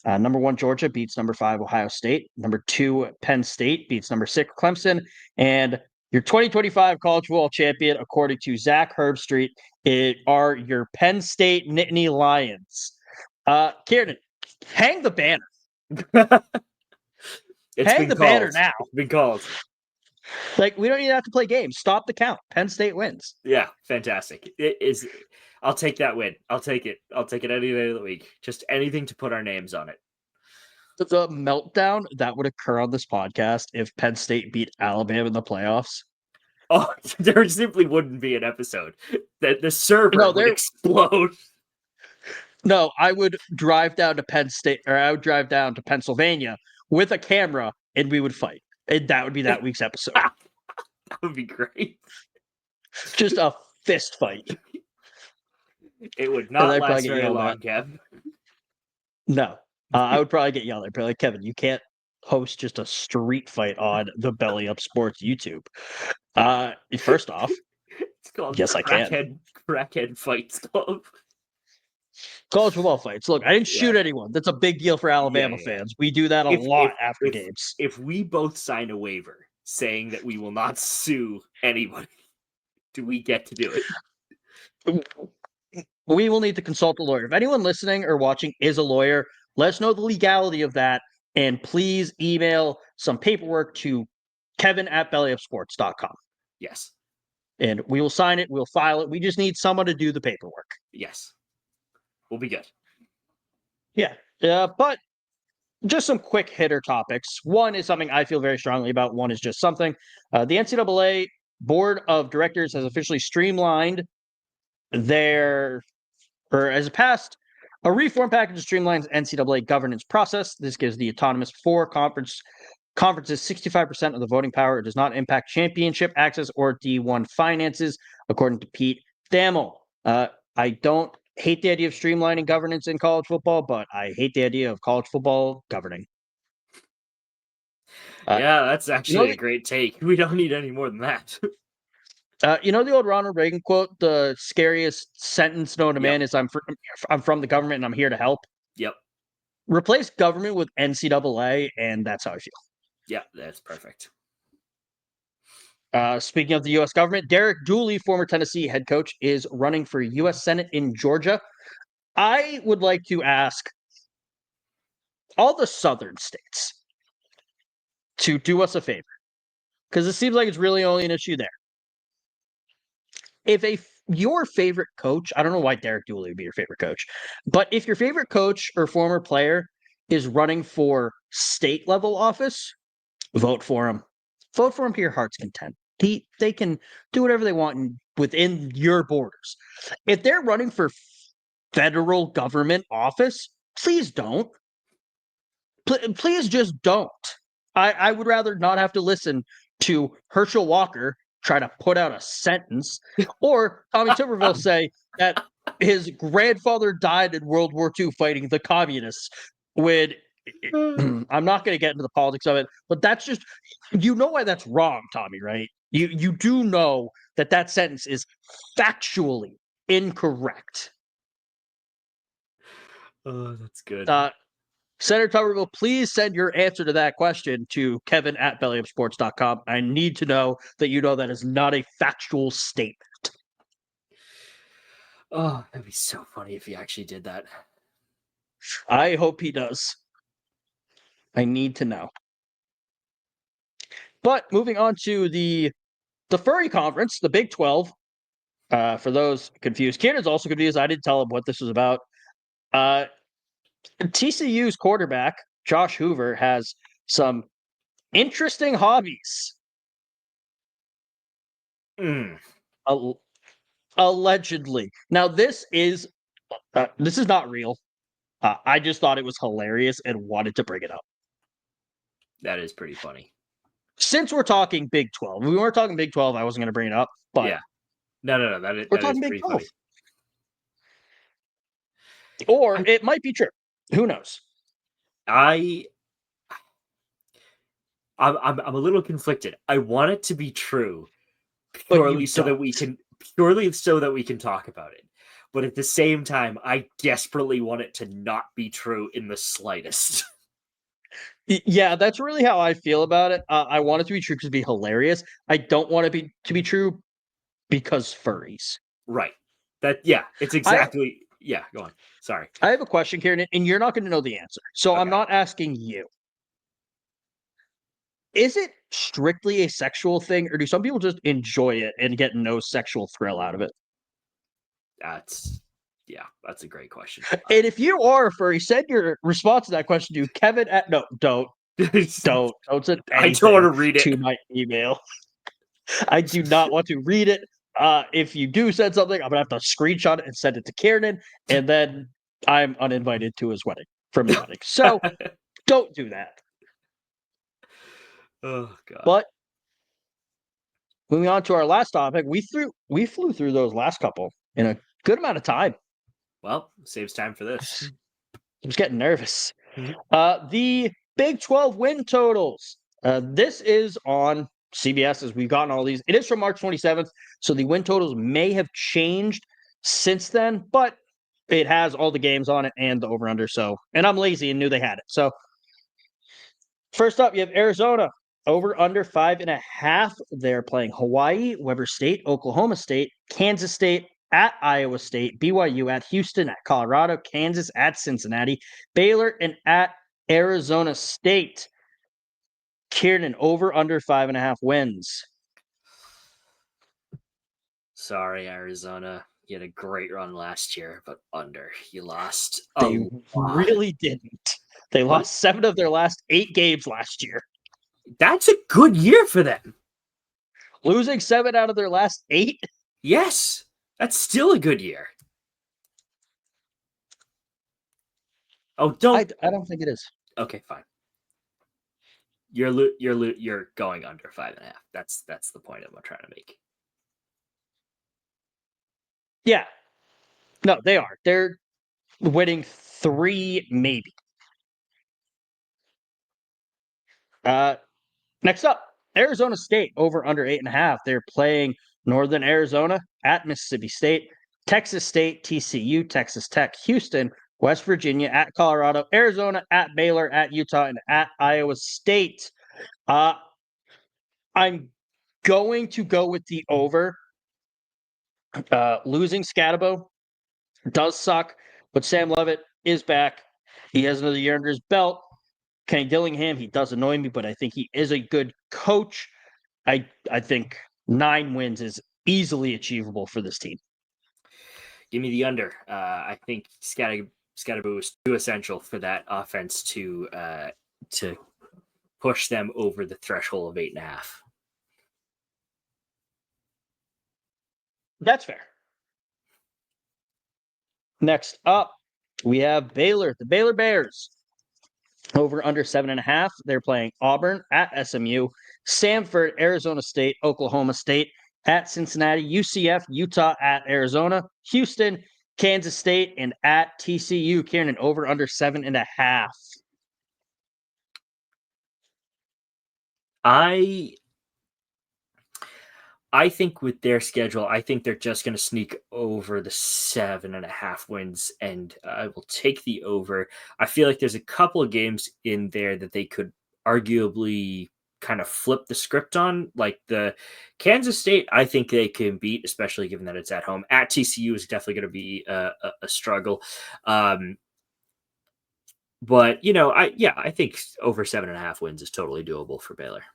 Number 1, Georgia beats number 5, Ohio State. Number 2, Penn State beats number 6, Clemson. And your 2025 college football champion, according to Zach Herbstreit, are your Penn State Nittany Lions. Kieran, hang the banner. Hang the banner now. It's been called. Like, we don't even have to play games. Stop the count. Penn State wins. Yeah, fantastic. It is. I'll take that win. I'll take it. I'll take it any day of the week. Just anything to put our names on it. The meltdown that would occur on this podcast if Penn State beat Alabama in the playoffs. Oh, there simply wouldn't be an episode. The server would explode. No, I would drive down to Penn State, or I would drive down to Pennsylvania with a camera, and we would fight. And that would be that week's episode. That would be great. Just a fist fight. It would not last very long, Kev. No. I would probably get yelled at. Probably like, Kevin, you can't host just a street fight on the Belly Up Sports YouTube. First off, it's called yes, I can. Crackhead Fights Club. College football fights. Look, I didn't shoot anyone. That's a big deal for Alabama fans. We do that a lot after games. If we both sign a waiver saying that we will not sue anybody, do we get to do it? We will need to consult a lawyer. If anyone listening or watching is a lawyer, let us know the legality of that. And please email some paperwork to kevin@bellyupsports.com. Yes. And we will sign it. We'll file it. We just need someone to do the paperwork. Yes. We'll be good. Yeah. But just some quick hitter topics. One is something I feel very strongly about. One is just something. The NCAA Board of Directors has officially streamlined has passed a reform package that streamlines NCAA governance process. This gives the autonomous 4 conferences 65% of the voting power. It does not impact championship access or D1 finances, according to Pete Thamel. I don't hate the idea of streamlining governance in college football, but I hate the idea of college football governing. Yeah, that's actually a great take. We don't need any more than that. You know the old Ronald Reagan quote, the scariest sentence known to man is I'm from the government and I'm here to help? Yep. Replace government with NCAA, and that's how I feel. Yeah, that's perfect. Speaking of the U.S. government, Derek Dooley, former Tennessee head coach, is running for U.S. Senate in Georgia. I would like to ask all the southern states to do us a favor. because it seems like it's really only an issue there. If your favorite coach, I don't know why Derek Dooley would be your favorite coach, but if your favorite coach or former player is running for state level office, vote for him. Vote for him to your heart's content. They can do whatever they want within your borders. If they're running for federal government office, please don't. Please just don't. I would rather not have to listen to Herschel Walker try to put out a sentence or Tommy Tuberville say that his grandfather died in World War II fighting the communists. I'm not going to get into the politics of it, but that's just, you know why that's wrong, Tommy, right? You do know that sentence is factually incorrect. Oh, that's good. Senator Tuberville, please send your answer to that question to kevin@bellyupsports.com. I need to know that you know that is not a factual statement. Oh, that'd be so funny if he actually did that. I hope he does. I need to know. But moving on to the furry conference, the Big 12. For those confused, Kieran's also confused. I didn't tell him what this was about. TCU's quarterback, Josh Hoover, has some interesting hobbies. Allegedly. Now, this is not real. I just thought it was hilarious and wanted to bring it up. That is pretty funny. Since we're talking Big 12, if we weren't talking Big 12, I wasn't going to bring it up. But yeah, no, we're talking Big 12. Funny. Or it might be true. Who knows? I'm a little conflicted. I want it to be true purely so that we can talk about it. But at the same time, I desperately want it to not be true in the slightest. Yeah, that's really how I feel about it. I want it to be true because it'd be hilarious. I don't want it to be true because furries. Right. It's exactly. Go on. Sorry. I have a question, Kieran, and you're not going to know the answer. So okay. I'm not asking you. Is it strictly a sexual thing, or do some people just enjoy it and get no sexual thrill out of it? That's a great question. And if you are a furry, send your response to that question to Kevin at don't send anything I don't want to read it to my email. I do not want to read it. If you do send something, I'm gonna have to screenshot it and send it to Kieran, and then I'm uninvited to his wedding from his wedding. So don't do that. Oh god. But moving on to our last topic, we flew through those last couple in a good amount of time. Well, saves time for this. I was getting nervous. The Big 12 win totals. This is on CBS as we've gotten all these. It is from March 27th, so the win totals may have changed since then, but it has all the games on it and the over-under. So, and I'm lazy and knew they had it. So, first up, you have Arizona over under 5.5. They're playing Hawaii, Weber State, Oklahoma State, Kansas State, at Iowa State, BYU at Houston, at Colorado, Kansas at Cincinnati, Baylor, and at Arizona State. Kieran, over under 5.5 wins. Sorry, Arizona. You had a great run last year, but under. You lost. They really didn't. They lost 7 of their last 8 games last year. That's a good year for them. Losing 7 out of their last 8? Yes. That's still a good year. Oh, don't. I don't think it is. Okay, fine. You're going under 5.5. That's the point I'm trying to make. Yeah. No, they are. They're winning 3, maybe. Next up, Arizona State over under 8.5. They're playing Northern Arizona at Mississippi State, Texas State, TCU, Texas Tech, Houston, West Virginia at Colorado, Arizona at Baylor, at Utah, and at Iowa State. I'm going to go with the over. Losing Scatabo does suck, but Sam Leavitt is back. He has another year under his belt. Kenny Dillingham, he does annoy me, but I think he is a good coach. I think 9 wins is easily achievable for this team. Give me the under. I think Scatterboo is too essential for that offense to push them over the threshold of 8.5. That's fair. Next up, we have Baylor, the Baylor Bears. Over under 7.5. They're playing Auburn at SMU, Samford, Arizona State, Oklahoma State at Cincinnati, UCF, Utah at Arizona, Houston, Kansas State, and at TCU. Kieran, over under 7.5. I think with their schedule, I think they're just going to sneak over the 7.5 wins, and I will take the over. I feel like there's a couple of games in there that they could arguably kind of flip the script on. Like the Kansas State, I think they can beat, especially given that it's at home. At TCU is definitely going to be a struggle. But I think over 7.5 wins is totally doable for Baylor.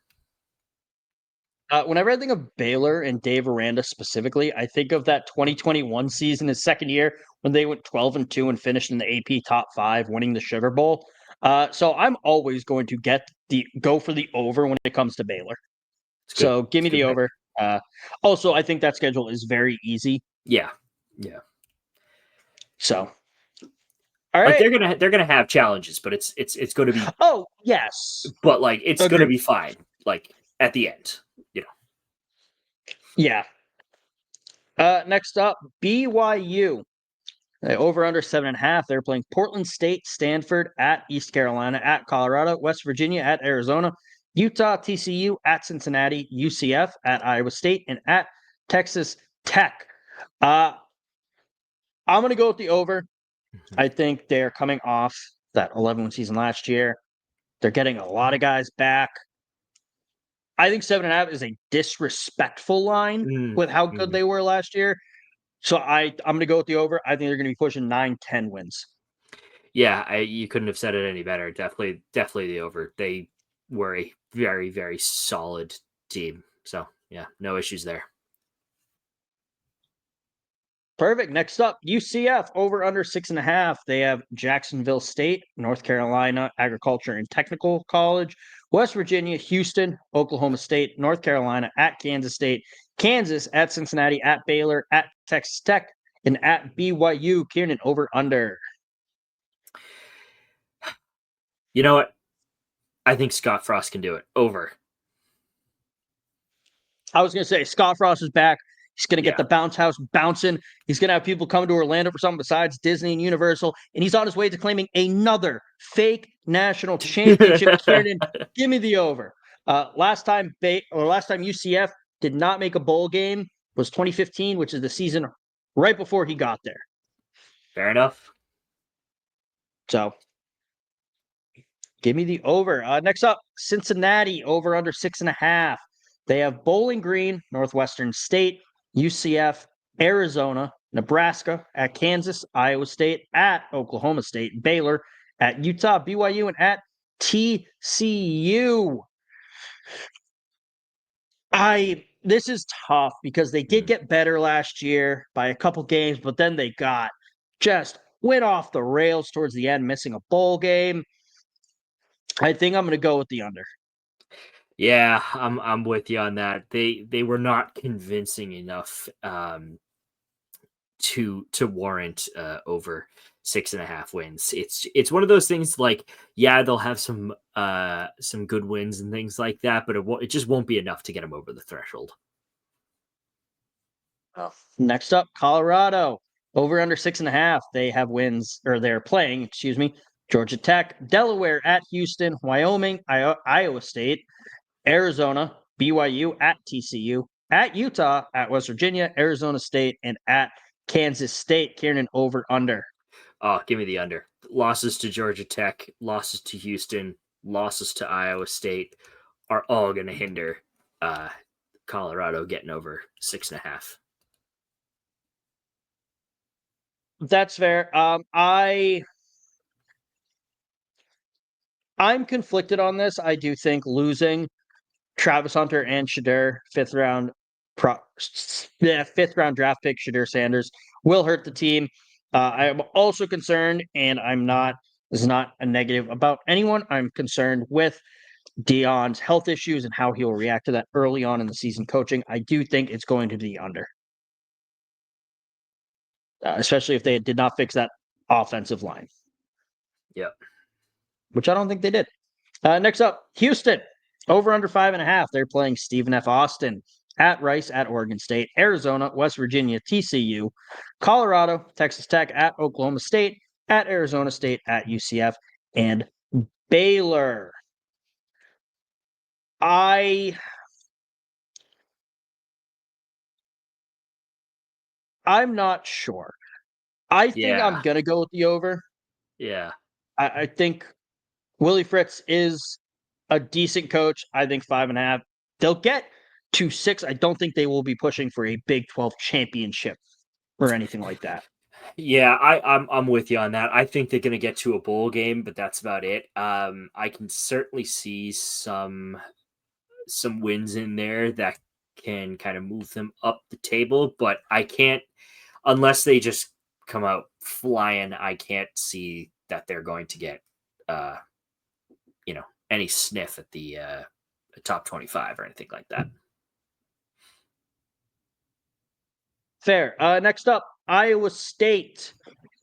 Whenever I think of Baylor and Dave Aranda specifically, I think of that 2021 season, his second year, when they went 12-2 and finished in the AP top 5, winning the Sugar Bowl. So I'm always going to go for the over when it comes to Baylor. So give me the over. Also, I think that schedule is very easy. Yeah. So, all right, like they're gonna have challenges, but it's going to be. Oh yes, but like it's going to be fine. Like at the end, Yeah. Next up, BYU. Over under 7.5. They're playing Portland State, Stanford at East Carolina, at Colorado, West Virginia at Arizona, Utah, TCU at Cincinnati, UCF at Iowa State, and at Texas Tech. I'm going to go with the over. Mm-hmm. I think they're coming off that 11-win season last year. They're getting a lot of guys back. I think 7.5 is a disrespectful line with how good they were last year. So I'm going to go with the over. I think they're going to be pushing 9-10 wins. Yeah, you couldn't have said it any better. Definitely the over. They were a very, very solid team. So, yeah, no issues there. Perfect. Next up, UCF over under 6.5. They have Jacksonville State, North Carolina Agriculture and Technical College, West Virginia, Houston, Oklahoma State, North Carolina at Kansas State, Kansas at Cincinnati, at Baylor, at Texas Tech, and at BYU. Kieran, over under. You know what? I think Scott Frost can do it. Over. I was going to say, Scott Frost is back. He's going to get the bounce house bouncing. He's going to have people coming to Orlando for something besides Disney and Universal. And he's on his way to claiming another fake national championship. Kieran, give me the over. Last time UCF did not make a bowl game was 2015, which is the season right before he got there. Fair enough. So, give me the over. Next up, Cincinnati over under 6.5. They have Bowling Green, Northwestern State, UCF, Arizona, Nebraska, at Kansas, Iowa State, at Oklahoma State, Baylor, at Utah, BYU, and at TCU. This is tough because they did get better last year by a couple games, but then they went off the rails towards the end, missing a bowl game. I think I'm going to go with the under. Yeah, I'm with you on that. They were not convincing enough to warrant over 6.5 wins. It's one of those things like, yeah, they'll have some good wins and things like that, but it just won't be enough to get them over the threshold. Next up, Colorado over under 6.5. They have wins, or they're playing, Georgia Tech, Delaware at Houston, Wyoming, Iowa State, Arizona, BYU at TCU, at Utah, at West Virginia, Arizona State, and at Kansas State. Kieran, over under. Oh, give me the under. Losses to Georgia Tech, losses to Houston, losses to Iowa State are all going to hinder Colorado getting over 6.5. That's fair. I'm conflicted on this. I do think losing Travis Hunter and Shadur, fifth round draft pick Shadur Sanders will hurt the team. I am also concerned, and this is not a negative about anyone. I'm concerned with Deion's health issues and how he'll react to that early on in the season coaching. I do think it's going to be under, especially if they did not fix that offensive line. Yep. Which I don't think they did. Next up, Houston. Over under 5.5. They're playing Stephen F. Austin at Rice at Oregon State, Arizona, West Virginia, TCU, Colorado, Texas Tech at Oklahoma State, at Arizona State, at UCF, and Baylor. I'm not sure. I think I'm gonna go with the over. Yeah. I think Willie Fritz is a decent coach. I think 5.5. They'll get to 6. I don't think they will be pushing for a Big 12 championship or anything like that. Yeah, I'm with you on that. I think they're going to get to a bowl game, but that's about it. I can certainly see some wins in there that can kind of move them up the table, but I can't, unless they just come out flying, I can't see that they're going to get any sniff at the top 25 or anything like that. Fair. Next up, Iowa State.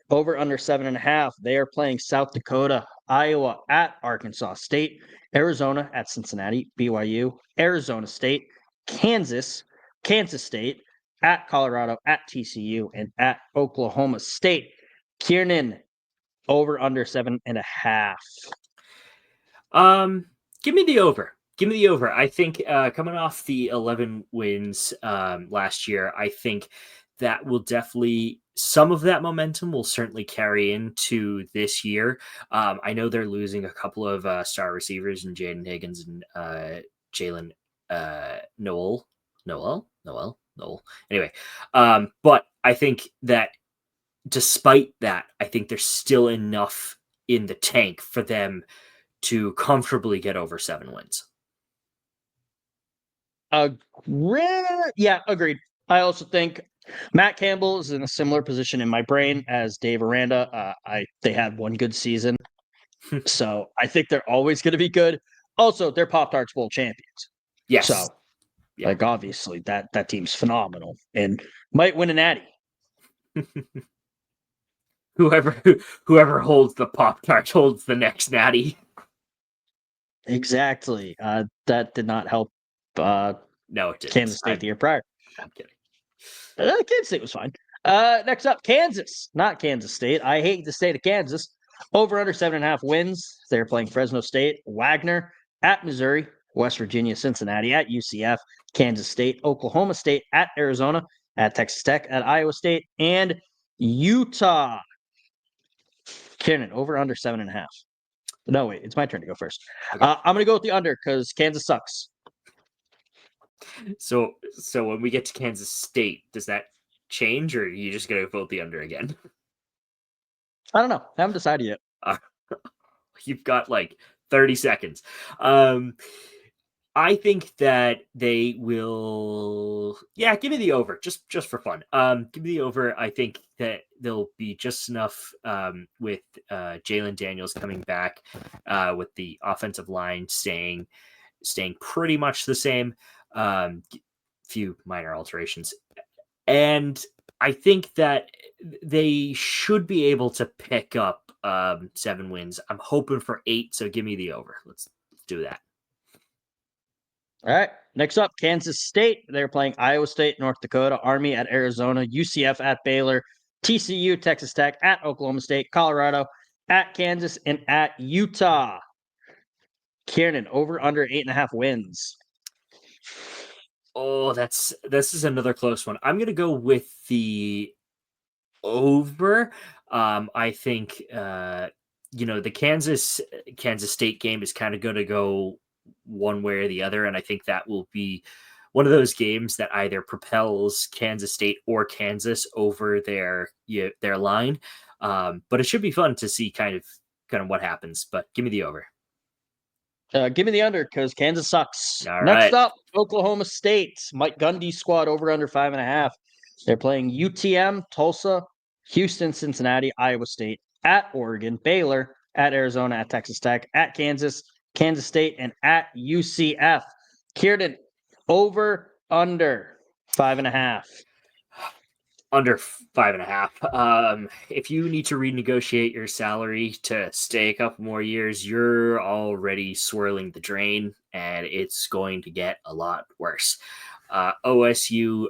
Over under 7.5. They are playing South Dakota, Iowa at Arkansas State, Arizona at Cincinnati, BYU, Arizona State, Kansas State, at Colorado, at TCU, and at Oklahoma State. Kiernan, over under 7.5. Give me the over. Give me the over. I think coming off the 11 wins last year, I think that will definitely, some of that momentum will certainly carry into this year. I know they're losing a couple of star receivers in Jaden Higgins and Jalen Noel. Anyway, but I think that despite that, I think there's still enough in the tank for them to comfortably get over 7 wins. Yeah, agreed. I also think Matt Campbell is in a similar position in my brain as Dave Aranda. They had one good season, so I think they're always going to be good. Also, they're Pop-Tarts Bowl champions. Yes. So, obviously, that team's phenomenal and might win a natty. Whoever holds the Pop-Tart holds the next natty. Exactly. That did not help. No, it didn't. Kansas State the year prior. I'm kidding. Kansas State was fine. Next up, Kansas, not Kansas State. I hate the state of Kansas. Over under 7.5 wins. They're playing Fresno State, Wagner at Missouri, West Virginia, Cincinnati at UCF, Kansas State, Oklahoma State at Arizona, at Texas Tech, at Iowa State, and Utah. Kiernan, over under 7.5. No, wait, it's my turn to go first. Okay. I'm going to go with the under because Kansas sucks. So when we get to Kansas State, does that change, or are you just going to vote the under again? I don't know. I haven't decided yet. You've got like 30 seconds. I think that they will. Yeah, give me the over, just for fun. Give me the over. I think that there'll be just enough with Jalen Daniels coming back, with the offensive line staying pretty much the same. Few minor alterations, and I think that they should be able to pick up 7 wins. I'm hoping for 8, so give me the over. Let's do that. All right. Next up, Kansas State. They're playing Iowa State, North Dakota, Army at Arizona, UCF at Baylor, TCU, Texas Tech, at Oklahoma State, Colorado, at Kansas, and at Utah. Kiernan, over under 8.5 wins. Oh, this is another close one. I'm going to go with the over. I think, the Kansas State game is kind of going to go one way or the other, and I think that will be one of those games that either propels Kansas State or Kansas over their line. But it should be fun to see kind of what happens. But give me the over. Give me the under because Kansas sucks. All Next right. up, Oklahoma State. Mike Gundy's squad over under 5.5. They're playing UTM, Tulsa, Houston, Cincinnati, Iowa State, at Oregon, Baylor, at Arizona, at Texas Tech, at Kansas, Kansas State, and at UCF. Kieran, over, under 5.5. Under 5.5. If you need to renegotiate your salary to stay a couple more years, you're already swirling the drain, and it's going to get a lot worse. OSU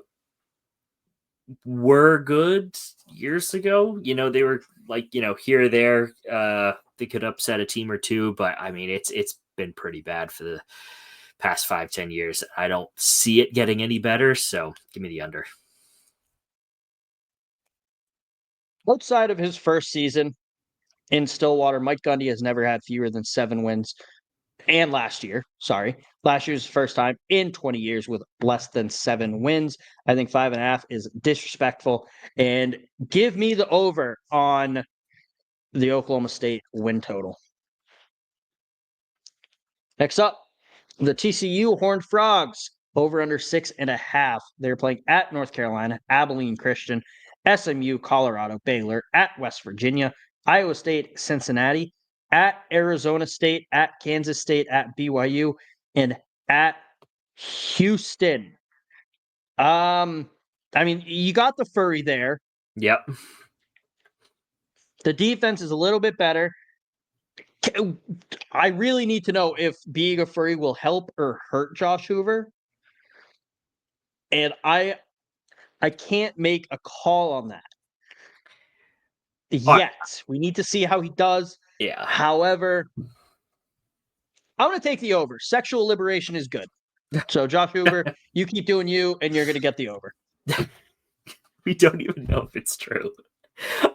were good years ago. They were like, here or there. They could upset a team or two, but I mean, it's been pretty bad for the past 5-10 years. I don't see it getting any better, so give me the under. Outside of his first season in Stillwater, Mike Gundy has never had fewer than 7 wins. And last year's first time in 20 years with less than 7 wins. I think 5.5 is disrespectful. And give me the over on the Oklahoma State win total. Next up, the TCU Horned Frogs over under 6.5. They're playing at North Carolina, Abilene Christian, SMU, Colorado, Baylor, at West Virginia, Iowa State, Cincinnati, at Arizona State, at Kansas State, at BYU, and at Houston. I mean, you got the furry there. Yep. The defense is a little bit better. I really need to know if being a furry will help or hurt Josh Hoover. And I can't make a call on that yet. We need to see how he does. Yeah. However, I'm going to take the over. Sexual liberation is good. So, Josh Hoover, you keep doing you, and you're going to get the over. We don't even know if it's true.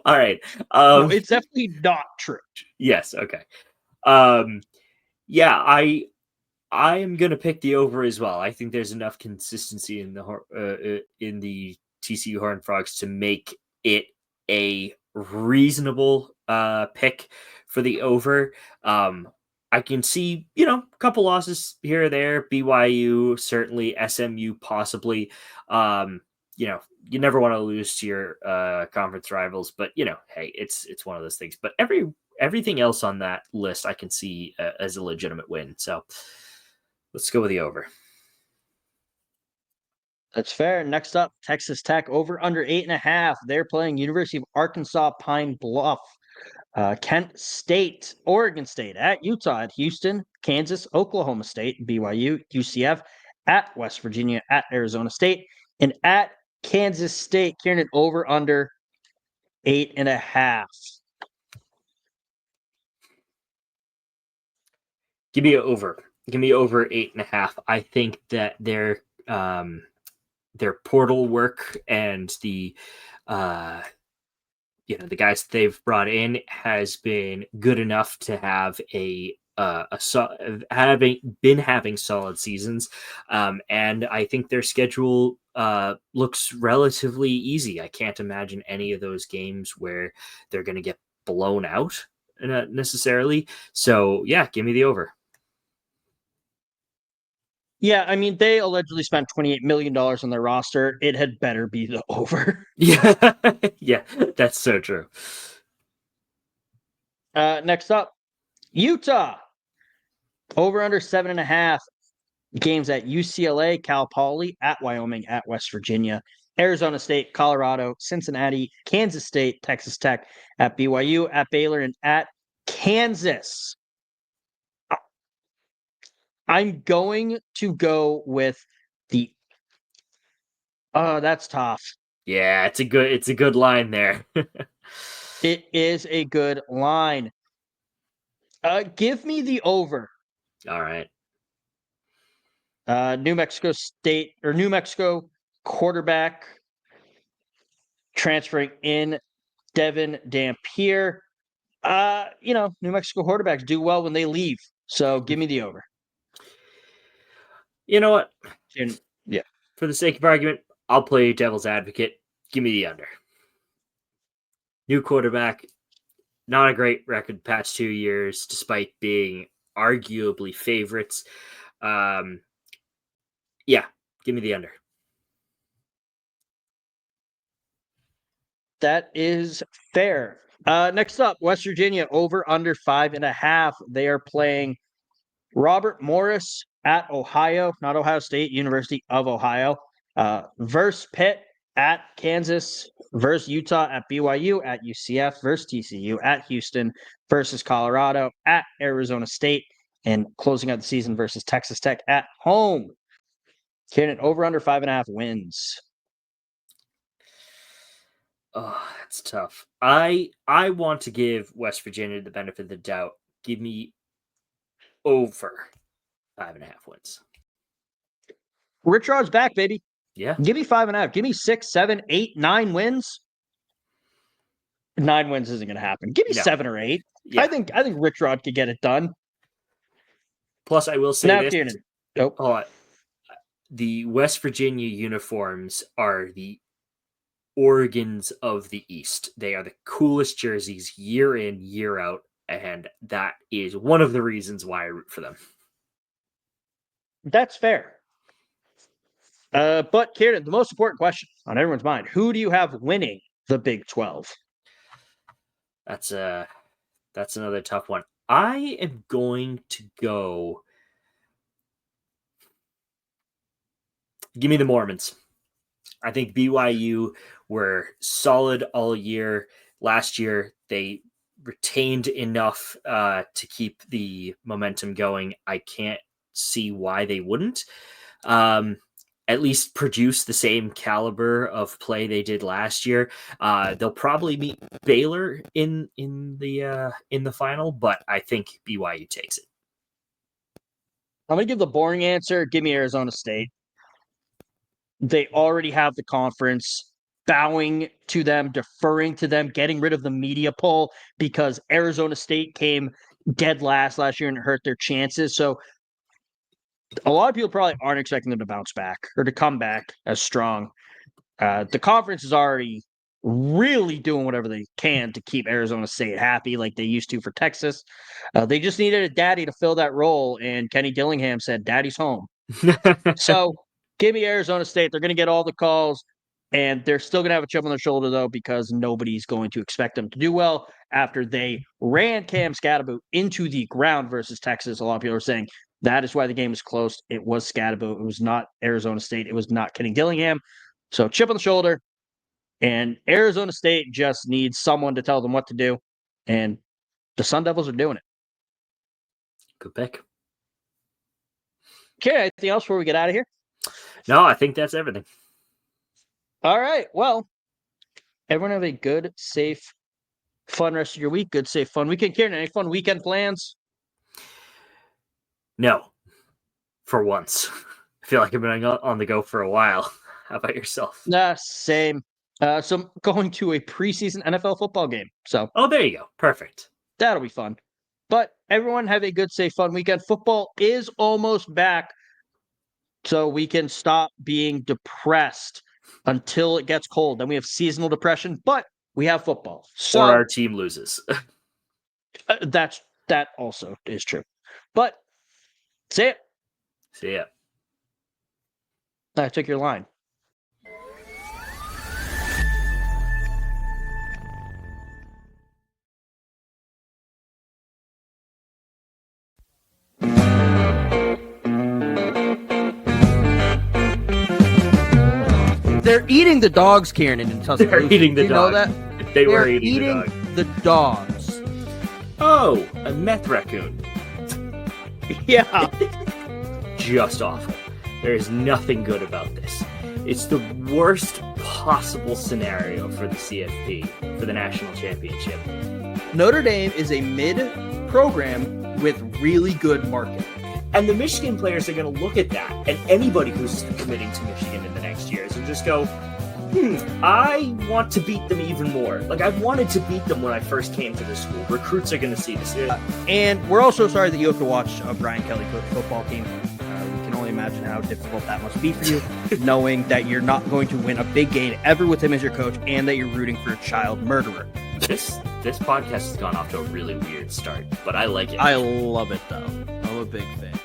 All right. No, it's definitely not true. Yes. Okay. Yeah, I am going to pick the over as well. I think there's enough consistency in the TCU Horned Frogs to make it a reasonable pick for the over. I can see, a couple losses here or there. BYU, certainly. SMU, possibly. You never want to lose to your conference rivals, but hey, it's one of those things. But everything else on that list, I can see as a legitimate win. So let's go with the over. That's fair. Next up, Texas Tech over under 8.5. They're playing University of Arkansas Pine Bluff. Kent State, Oregon State, at Utah, at Houston, Kansas, Oklahoma State, BYU, UCF, at West Virginia, at Arizona State, and at Kansas State. Kieran, over under 8.5. Give me over 8.5. I think that their portal work and the the guys that they've brought in has been good enough to have having solid seasons, and I think their schedule looks relatively easy. I can't imagine any of those games where they're going to get blown out necessarily. So yeah, give me the over. Yeah, I mean, they allegedly spent $28 million on their roster. It had better be the over. Yeah, yeah, that's so true. Next up, Utah. Over under 7.5. Games at UCLA, Cal Poly, at Wyoming, at West Virginia, Arizona State, Colorado, Cincinnati, Kansas State, Texas Tech, at BYU, at Baylor, and at Kansas. I'm going to go with the. That's tough. Yeah, it's a good line there. It is a good line. Give me the over. All right. New Mexico State or New Mexico quarterback transferring in Devin Dampier. New Mexico quarterbacks do well when they leave. So give me the over. You know what? Yeah. For the sake of argument, I'll play devil's advocate. Give me the under. New quarterback, not a great record past 2 years, despite being arguably favorites. Yeah, give me the under. That is fair. Next up, West Virginia over under 5.5. They are playing Robert Morris at Ohio, not Ohio State, University of Ohio, versus Pitt at Kansas, versus Utah at BYU, at UCF, versus TCU, at Houston, versus Colorado, at Arizona State, and closing out the season versus Texas Tech at home. Kieran, over under 5.5 wins. Oh, that's tough. I want to give West Virginia the benefit of the doubt. Give me over 5.5 wins. Rich Rod's back, baby. Yeah. Give me 5.5. Give me 6, 7, 8, 9 wins. 9 wins isn't going to happen. Give me 7 or 8. Yeah. I think Rich Rod could get it done. Plus, I will say now, this. Kieran. The West Virginia uniforms are the Oregons of the East. They are the coolest jerseys year in, year out, and that is one of the reasons why I root for them. That's fair. But Kieran, the most important question on everyone's mind: who do you have winning the Big 12? That's another tough one. I am going to go. Give me the Mormons. I think BYU were solid all year. Last year, they retained enough to keep the momentum going. I can't see why they wouldn't. At least produce the same caliber of play they did last year. They'll probably meet Baylor in the final, but I think BYU takes it. I'm going to give the boring answer. Give me Arizona State. They already have the conference, bowing to them, deferring to them, getting rid of the media pull because Arizona State came dead last year and it hurt their chances. So a lot of people probably aren't expecting them to bounce back or to come back as strong. The conference is already really doing whatever they can to keep Arizona State happy like they used to for Texas. They just needed a daddy to fill that role, and Kenny Dillingham said, "Daddy's home." So give me Arizona State. They're going to get all the calls, and they're still going to have a chip on their shoulder, though, because nobody's going to expect them to do well after they ran Cam Scatterboot into the ground versus Texas. A lot of people are saying that is why the game was close. It was Scatterboot. It was not Arizona State. It was not Kenny Dillingham. So chip on the shoulder, and Arizona State just needs someone to tell them what to do, and the Sun Devils are doing it. Good pick. Okay, anything else before we get out of here? No, I think that's everything. All right. Well, everyone have a good, safe, fun rest of your week. Good, safe, fun weekend. Kieran, any fun weekend plans? No, for once. I feel like I've been on the go for a while. How about yourself? Same. So I'm going to a preseason NFL football game. So there you go. Perfect. That'll be fun. But everyone have a good, safe, fun weekend. Football is almost back, so we can stop being depressed until it gets cold. Then we have seasonal depression, but we have football. So or our team loses. That also is true. But see it. See ya. I took your line. They're eating the dogs, Kieran, in Tuscaloosa. They're eating the dogs. You know that? They were eating the dogs. Oh, a meth raccoon. Yeah. Just awful. There is nothing good about this. It's the worst possible scenario for the CFP, for the national championship. Notre Dame is a mid-program with really good marketing. And the Michigan players are going to look at that, and anybody who's committing to Michigan in the next years and just go, I want to beat them even more. Like, I wanted to beat them when I first came to this school. Recruits are going to see this. And we're also sorry that you have to watch a Brian Kelly coach football team. We can only imagine how difficult that must be for you, knowing that you're not going to win a big game ever with him as your coach, and that you're rooting for a child murderer. This podcast has gone off to a really weird start, but I like it. I love it, though. big fan.